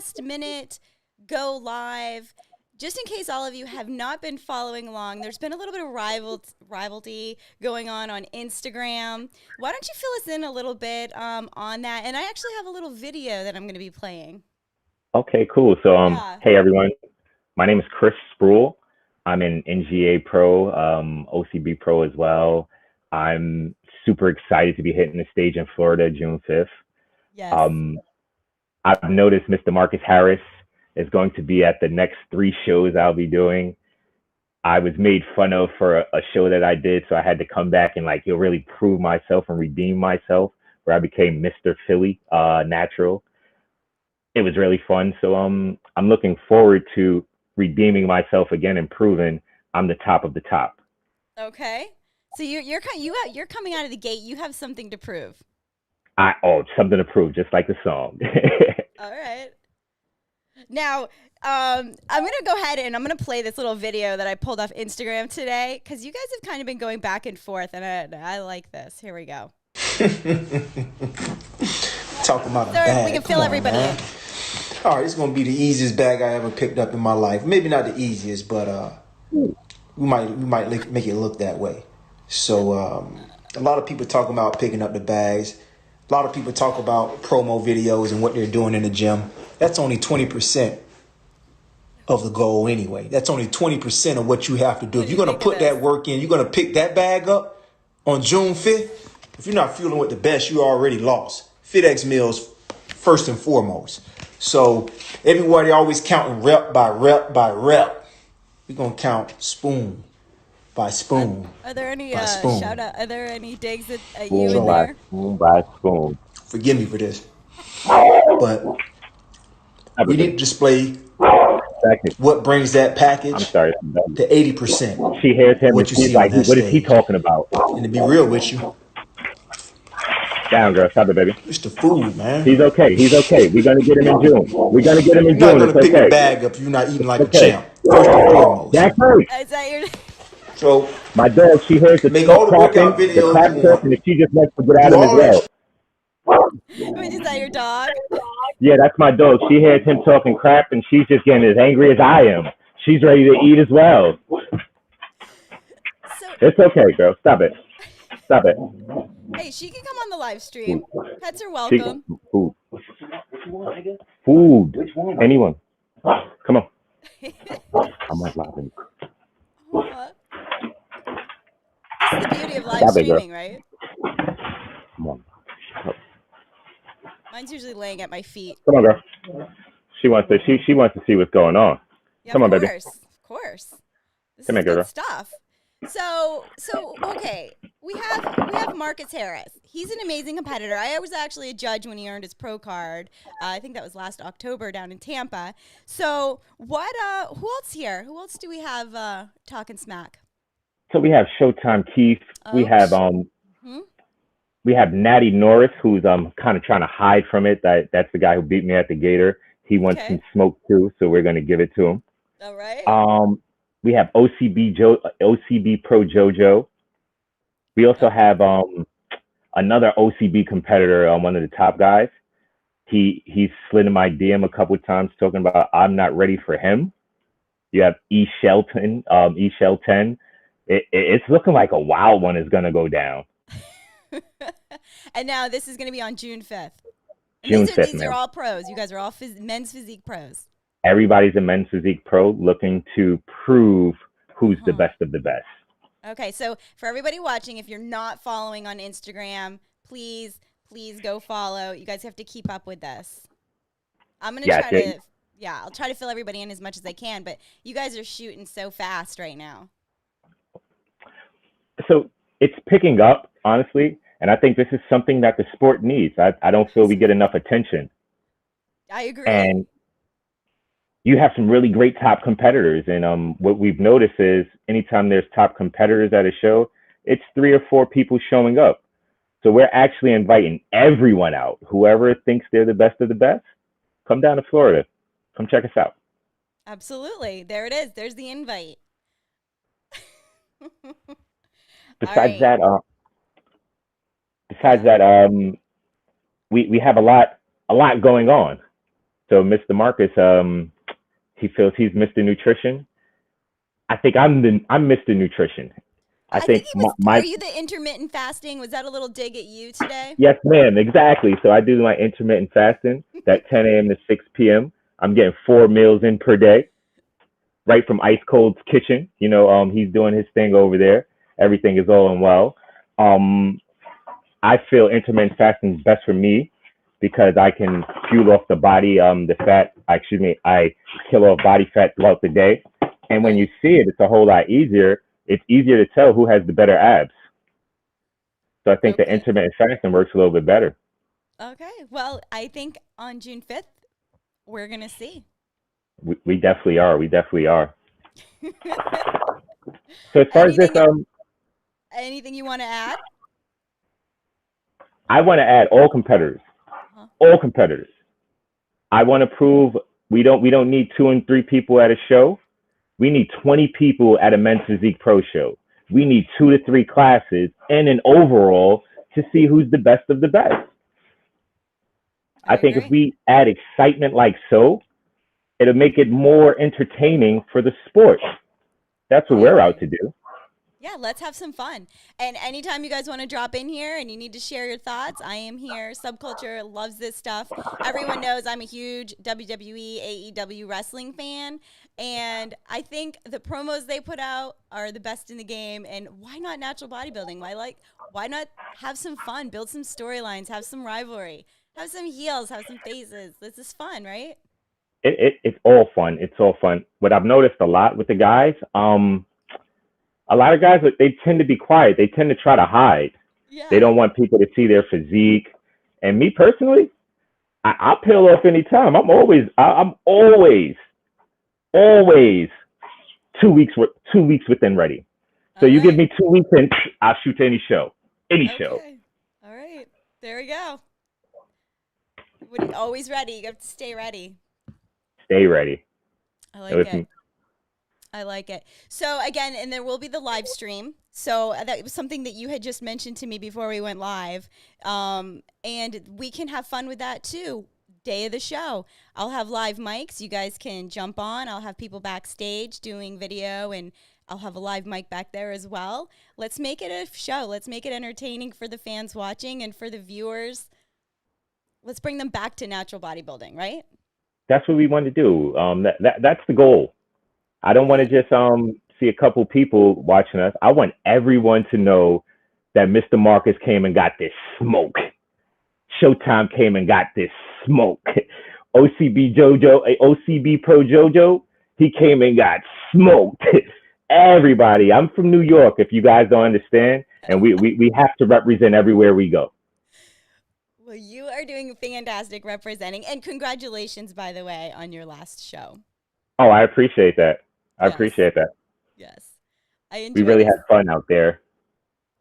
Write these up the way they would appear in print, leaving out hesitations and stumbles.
last minute go live. Just in case all of you have not been following along, there's been a little bit of rivalry going on Instagram. Why don't you fill us in a little bit on that? And I actually have a little video that I'm going to be playing. Okay, cool. So, Yeah. hey everyone, my name is Chris Spruell. I'm an NGA Pro, OCB Pro as well. I'm super excited to be hitting the stage in Florida June 5th. Yes. Um, I've noticed Mr. Marcus Harris is going to be at the next three shows I'll be doing. I was made fun of for a show that I did, so I had to come back and like really prove myself and redeem myself, where I became Mr. Philly Natural. It was really fun. So I'm looking forward to redeeming myself again and proving I'm the top of the top. Okay. So you're coming out of the gate. You have something to prove. Something to prove, just like the song. All right. Now, I'm going to go ahead and I'm going to play this little video that I pulled off Instagram today because you guys have kind of been going back and forth, and I like this. Here we go. Talking about a So bag. we can Come fill on, everybody man. in. All right, it's gonna be the easiest bag I ever picked up in my life. Maybe not the easiest, but we might make it look that way. So a lot of people talk about picking up the bags. A lot of people talk about promo videos and what they're doing in the gym. That's only 20% of the goal anyway. That's only 20% of what you have to do. What If do you're you gonna think of put that this? work in, you're gonna pick that bag up on June 5th. If you're not fueling with the best, you already lost. FitX meals first and foremost. So everybody always counting rep by rep by rep. We're gonna count spoon by spoon Are there any by shout spoon. out? Are there any digs at you Spoon in So by there? spoon by spoon. forgive me for this, but Have a we need to good display second. what brings that I'm package sorry. to 80% She hears of him and what you she's see on like, that "What is he stage. talking about?" And to be real with you, Down, girl. Stop it, baby. it's the food, He's man. okay. He's okay. We're gonna get him in June. We're gonna get him in You're not June. It's gonna pick the okay. bag up if you're not eating It's like a okay. champ, first and foremost. That's right. Is that your? So My dog, she hears the make skull all the workout cracking, the videos crack you talking, want. and she just wants to get at Do him as all that well. shit. Wait, is that your dog? Yeah, that's my dog. She hears him talking crap, and she's just getting as angry as I am. She's ready to eat as well. So, It's okay, girl. Stop it. Stop it. hey, she can come on the live Food. stream. Pets are She, welcome. food. Food. Anyone. Come on. I'm not laughing. Aw. This is the beauty of live Stop it, girl. streaming, right? Come on. Mine's usually laying at my feet. Come on, girl. She wants to see what's going on. Yeah, Come of on, baby. course. Of course. This Come is here, good girl. stuff. So okay. We have Marcus Harris. He's an amazing competitor. I was actually a judge when he earned his pro card. I think that was last October down in Tampa. So what who else here? Who else do we have talking smack? So we have Showtime Keith. We Oh, have hmm? we have Natty Norris, who's kind of trying to hide from it. That's the guy who beat me at the Gator. He wants Okay. some smoke too, so we're gonna give it to him. All right. Um, we have OCB Pro JoJo. We also Okay. have another OCB competitor, one of the top guys. He's slid in my DM a couple of times talking about I'm not ready for him. You have E Shelton. It's looking like a wild one is gonna go down And now this is going to be on June 5th. And June these are 5th, these are man. all pros. You guys are all men's physique pros. Everybody's a men's physique pro looking to prove who's the Uh-huh. best of the best. Okay, so for everybody watching, if you're not following on Instagram, please go follow. You guys have to keep up with this. I'm gonna Yeah, try to, yeah, I'll try to fill everybody in as much as I can. But you guys are shooting so fast right now. so it's picking up, honestly, and I think this is something that the sport needs. I don't feel we get enough Absolutely, attention. I agree. And you have some really great top competitors. And what we've noticed is anytime there's top competitors at a show, it's three or four people showing up. So we're actually inviting everyone out. Whoever thinks they're the best of the best, come down to Florida. Come check us out. Absolutely, there it is. There's the invite. All Besides right. that, besides Yeah. that, we have a lot going on. So Mr. Marcus, he feels he's Mr. Nutrition. I think I'm Mr. Nutrition. I I think think he was. my Are you the intermittent fasting? Was that a little dig at you today? yes, ma'am, exactly. So I do my intermittent fasting, that 10 a.m. to 6 p.m. I'm getting 4 meals in per day, right from Ice Cold's kitchen. He's doing his thing over there. Everything is all in well. Um, I feel intermittent fasting is best for me because I can fuel off the body, the fat. Excuse me, I kill off body fat throughout the day. And when you see it, it's a whole lot easier. It's easier to tell who has the better abs. So I think the Okay. intermittent fasting works a little bit better. Okay. Well, I think on June 5th, we're going to see. We definitely are. We definitely are. So as far as this, anything anything you want to add? I want to add all competitors. Huh? All competitors. I want to prove we don't need 2 and 3 people at a show. We need 20 people at a men's physique pro show. We need 2 to 3 classes and an overall to see who's the best of the best. I think if agree. we add excitement like so, it'll make it more entertaining for the sport. That's what we're out to do. Yeah, let's have some fun. And anytime you guys want to drop in here and you need to share your thoughts, I am here. Subculture loves this stuff. Everyone knows I'm a huge WWE, AEW wrestling fan. And I think the promos they put out are the best in the game. And why not natural bodybuilding? Why not have some fun, build some storylines, have some rivalry, have some heels, have some faces. This is fun, right? It's all fun. It's all fun. What I've noticed a lot with the guys, a lot of guys, they tend to be quiet. They tend to try to hide. Yeah. They don't want people to see their physique. And me personally, I'll peel off anytime. I'm always 2 weeks within ready. So you give me 2 weeks and I'll shoot to any show. Show. All right. There we go. Always ready. You have to stay ready. Stay ready. I like it. I like it. So again, and there will be the live stream. So that was something that you had just mentioned to me before we went live. And we can have fun with that too. Day of the show. I'll have live mics. You guys can jump on. I'll have people backstage doing video, and I'll have a live mic back there as well. Let's make it a show. Let's make it entertaining for the fans watching and for the viewers. Let's bring them back to natural bodybuilding, right? That's what we want to do. That's the goal. I don't want to just see a couple people watching us. I want everyone to know that Mr. Marcus came and got this smoke. Showtime came and got this smoke. OCB Pro Jojo, he came and got smoked. Everybody, I'm from New York, if you guys don't understand, and we have to represent everywhere we go. Well, you are doing fantastic representing, and congratulations, by the way, on your last show. Oh, I appreciate that. I appreciate that. Yes. We really had fun out there.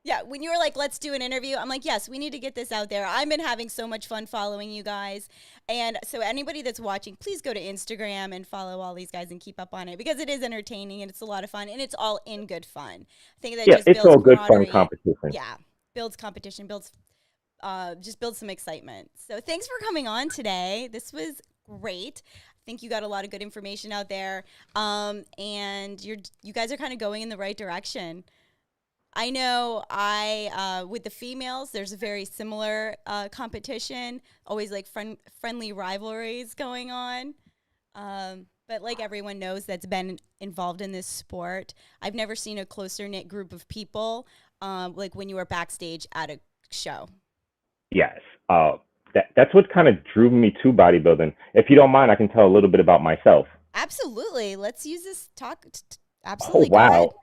Yeah, when you were like, let's do an interview, I'm like, yes, we need to get this out there. I've been having so much fun following you guys. And so anybody that's watching, please go to Instagram and follow all these guys and keep up on it because it is entertaining and it's a lot of fun and it's all in good fun. I think that just it's builds all good fun competition. Yeah, builds competition, just builds some excitement. So thanks for coming on today. This was great. I think you got a lot of good information out there. And you guys are kind of going in the right direction. I know with the females, there's a very similar competition, always like friendly rivalries going on. But like everyone knows that's been involved in this sport, I've never seen a closer knit group of people like when you were backstage at a show. Yes. That's what kind of drew me to bodybuilding. If you don't mind, I can tell a little bit about myself. Absolutely. Let's use this talk. Absolutely. Oh, wow.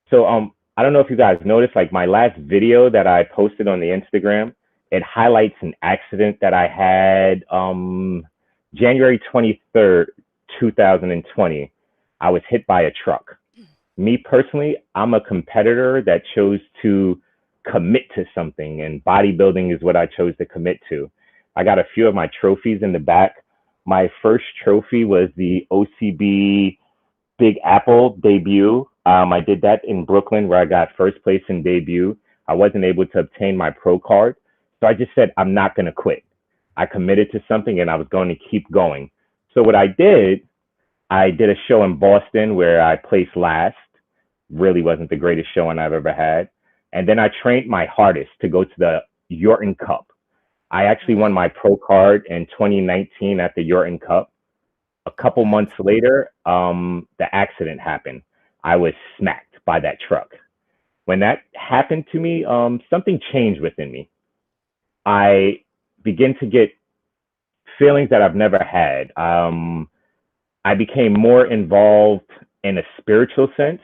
So, I don't know if you guys noticed, like my last video that I posted on the Instagram, it highlights an accident that I had January 23rd, 2020. I was hit by a truck. Me personally, I'm a competitor that chose to commit to something, and bodybuilding is what I chose to commit to. I got a few of my trophies in the back. My first trophy was the OCB Big Apple debut. I did that in Brooklyn where I got first place in debut. I wasn't able to obtain my pro card. So I just said, I'm not going to quit. I committed to something and I was going to keep going. So what I did a show in Boston where I placed last. Really wasn't the greatest showing I've ever had. And then I trained my hardest to go to the Yorton Cup. I actually won Okay. my pro card in 2019 at the Yorton Cup. A couple Congrats. months later, the accident happened. I was smacked by that truck. When that happened to me, something changed within me. I began to get feelings that I've never had. I became more involved in a spiritual sense,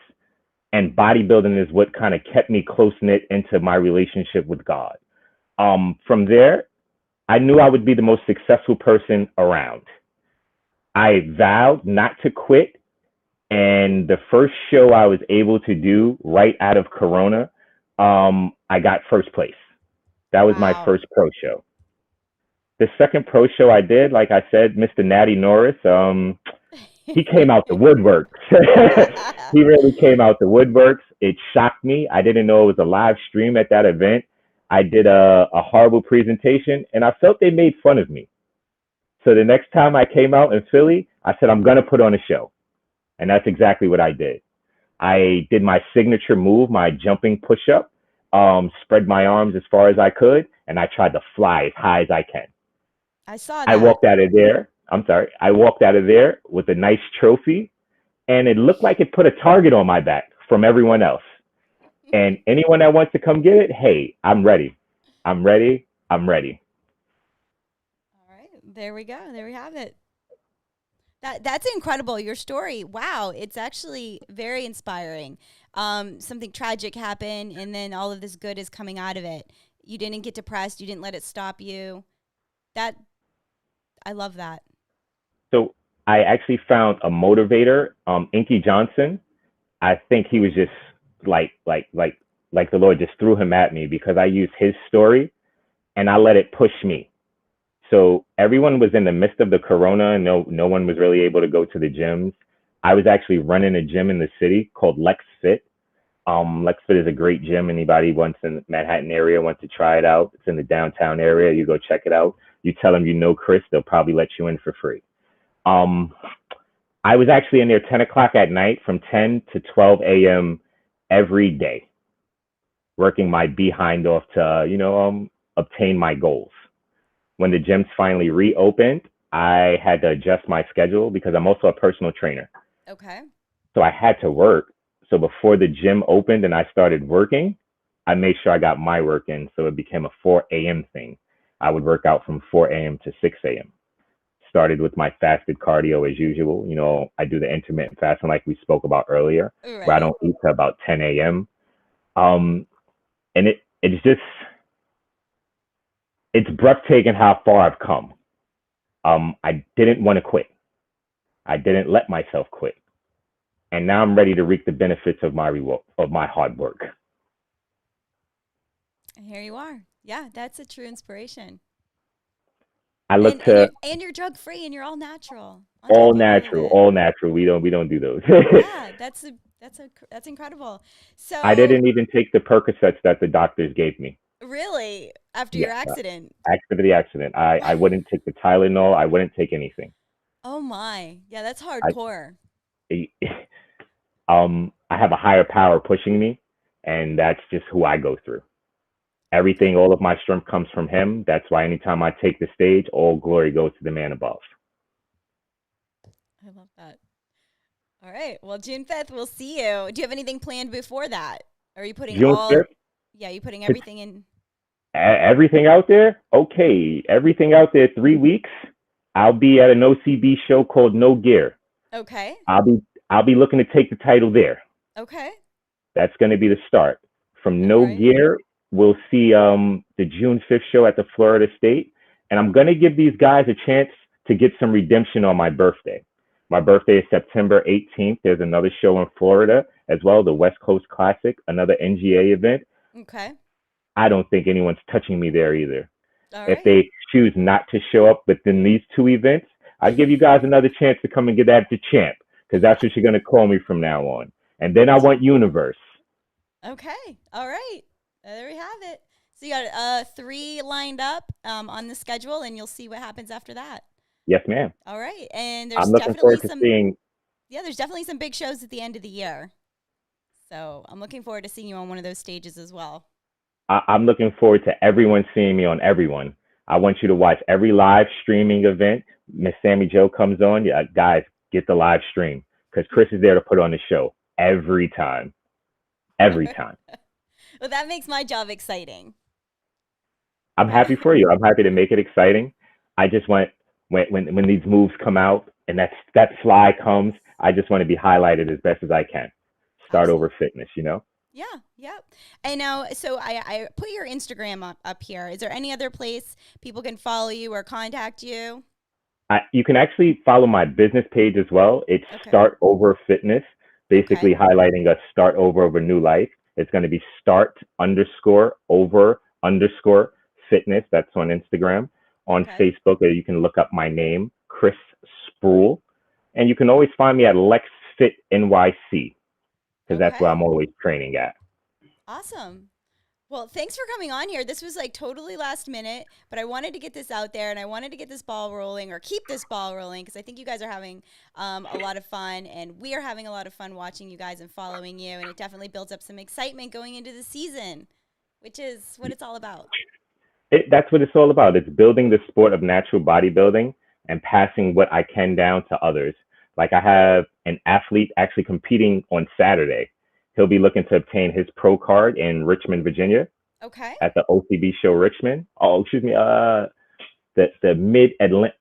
and bodybuilding is what kind of kept me close knit into my relationship with God. From there, I knew I would be the most successful person around. I vowed not to quit, and the first show I was able to do right out of Corona, I got first place. That was my Wow. first pro show. The second pro show I did, like I said, Mr. Natty Norris, he came out the woodworks. He really came out the woodworks. It shocked me. I didn't know it was a live stream at that event. I did a horrible presentation, and I felt they made fun of me. So the next time I came out in Philly, I said, I'm going to put on a show. And that's exactly what I did. I did my signature move, my jumping push up, spread my arms as far as I could, and I tried to fly as high as I can. I saw I that. walked out of there. I'm sorry. I walked out of there with a nice trophy, and it looked like it put a target on my back from everyone else. And anyone that wants to come get it, hey, I'm ready. I'm ready. I'm ready. All right, there we go. There we have it. That's incredible. Your story. Wow, it's actually very inspiring. Something tragic happened, and then all of this good is coming out of it. You didn't get depressed. You didn't let it stop you. That I love that. So I actually found a motivator, Inky Johnson. I think he was just like the Lord just threw him at me because I used his story and I let it push me. So everyone was in the midst of the corona and no one was really able to go to the gyms. I was actually running a gym in the city called Lex Fit. Lex Fit is a great gym. Anybody wants in the Manhattan area wants to try it out. It's in the downtown area. You go check it out. You tell them you know Chris, they'll probably let you in for free. Um, I was actually in there 10 o'clock at night from 10 to 12 a.m. every day, working my behind off to, obtain my goals. When the gyms finally reopened, I had to adjust my schedule because I'm also a personal trainer. Okay. So I had to work. So before the gym opened and I started working, I made sure I got my work in. So it became a 4 a.m. thing. I would work out from 4 a.m. to 6 a.m. Started with my fasted cardio as usual. I do the intermittent fasting like we spoke about earlier, where I Right. don't eat till about 10 a.m. Um, and it's breathtaking how far I've come. I didn't want to quit. I didn't let myself quit. And now I'm ready to reap the benefits of my reward, of my hard work. And here you are. Yeah, that's a true inspiration. I look And to you're drug free and you're all natural on all top of all of natural, it. all natural. We don't do those. Yeah, that's incredible. I So didn't even take the Percocets that the doctors gave me. really, after your Yes, accident. after the accident, I wouldn't take the Tylenol. I wouldn't take anything. Oh my. Yeah, that's I hardcore. I have a higher power pushing me, and that's just who I go through. Everything, Okay. all of my strength comes from him. That's why anytime I take the stage, all glory goes to the man above. I love that. All right. Well, June 5th, we'll see you. Do you have anything planned before that? Or are you putting June all, 5th, yeah, you putting it's everything in? everything out there. Okay, everything out there. 3 weeks. I'll be at an OCB show called No Gear. Okay. I'll be looking to take the title there. Okay. That's going to be the start. From All No right. Gear, we'll see the June 5th show at the Florida State. And I'm going to give these guys a chance to get some redemption on my birthday. My birthday is September 18th. There's another show in Florida as well, the West Coast Classic, another NGA event. Okay. I don't think anyone's touching me there either. All If right. they choose not to show up within these two events, I'll give you guys another chance to come and get that the champ, because that's what you're going to call me from now on. And then I want Universe. Okay. All right. There we have it. So you got three lined up on the schedule, and you'll see what happens after that. Yes, ma'am. All right. And I'm looking forward to seeing. there's definitely some big shows at the end of the year. So I'm looking forward to seeing you on one of those stages as well. I'm looking forward to everyone seeing me on everyone. I want you to watch every live streaming event. Miss Sammy Joe comes on. Yeah, guys, get the live stream because Chris is there to put on the show every time. Every time. Well, that makes my job exciting. I'm happy for you. I'm happy to make it exciting. I just want when these moves come out and that fly comes, I just want to be highlighted as best as I can. Start Absolutely. over fitness, you know? Yeah, yeah. And now, so I put your Instagram up here. Is there any other place people can follow you or contact you? You can actually follow my business page as well. It's Okay. Start Over Fitness, Okay. basically highlighting a start over of a new life. It's going to be start underscore over underscore fitness. That's on Instagram. On Okay. Facebook, you can look up my name, Chris Spruell. And you can always find me at Lex Fit NYC because that's where I'm Okay. always training at. Awesome. Well, thanks for coming on here. This was like totally last minute, but I wanted to get this out there and I wanted to get this ball rolling or keep this ball rolling because I think you guys are having a lot of fun and we are having a lot of fun watching you guys and following you. And it definitely builds up some excitement going into the season, which is what it's all about. That's what it's all about. It's building the sport of natural bodybuilding and passing what I can down to others. Like I have an athlete actually competing on Saturday. He'll be looking to obtain his pro card in Richmond, Virginia, Okay. at the OCB show Richmond. Oh, excuse me. The mid Atlantic.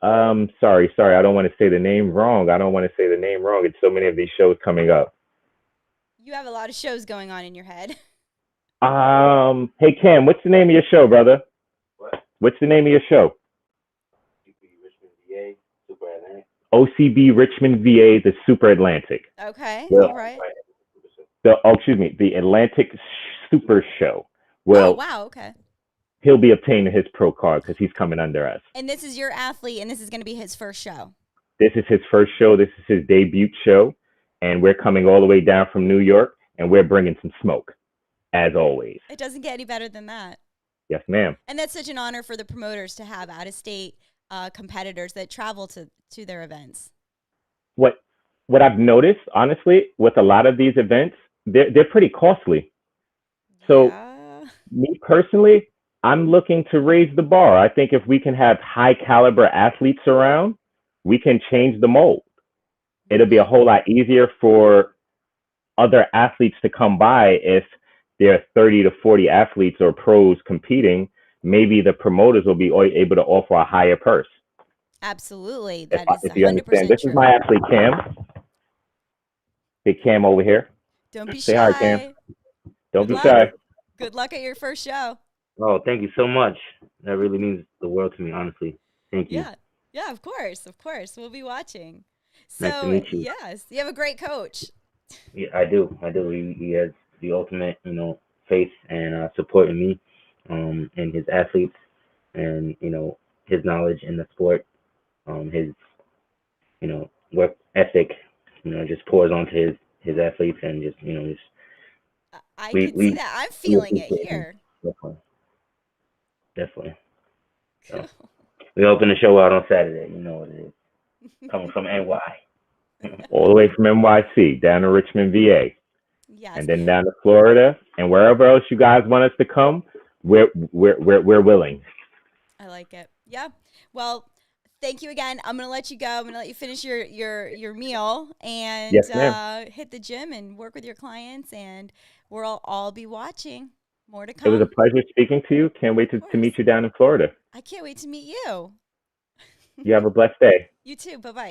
Sorry. I don't want to say the name wrong. It's so many of these shows coming up. You have a lot of shows going on in your head. Hey Cam, what's the name of your show, brother? What's the name of your show? OCB Richmond, VA, the Super Atlantic. Okay. The, All right. the Atlantic Super Show. Oh, Well, wow. Okay. he'll be obtaining his pro card because he's coming under us. And this is your athlete and this is going to be his first show. This is his first show. This is his debut show. And we're coming all the way down from New York and we're bringing some smoke, as always. It doesn't get any better than that. Yes, ma'am. And that's such an honor for the promoters to have out-of-state competitors that travel to their events. What I've noticed, honestly, with a lot of these events, they're pretty costly. So Yeah. me personally, I'm looking to raise the bar. I think if we can have high caliber athletes around, we can change the mold. It'll be a whole lot easier for other athletes to come by if there are 30 to 40 athletes or pros competing. Maybe the promoters will be able to offer a higher purse. Absolutely. If, That is if you understand, 100% this is true. my athlete, Cam. Big Cam over here. Don't be Say hi, Cam. shy. Don't Good be luck. shy. Good luck at your first show. Oh, thank you so much. That really means the world to me, honestly. Thank you. Yeah. Yeah, of course. Of course. We'll be watching. Nice to So, meet you. yes, you have a great coach. Yeah, I do. He has the ultimate, faith and support in me, and his athletes, and his knowledge in the sport, his work ethic, just pours onto his athletes, and just I we can see we that. I'm we feeling it appreciate him. here. Definitely, definitely. So Cool. we open the show out on Saturday. You know what it is. Coming from NY. All the way from NYC down to Richmond, VA, Yes. and then down to Florida and wherever else you guys want us to come. We're willing. I like it. Yeah. Well, thank you again. I'm gonna let you go. I'm gonna let you finish your meal and Yes, ma'am. hit the gym and work with your clients. And we'll all be watching. More to It was a come. pleasure speaking to you. Can't wait Of to meet course. you down in Florida. I can't wait to meet you. You have a blessed day. You too. Bye bye.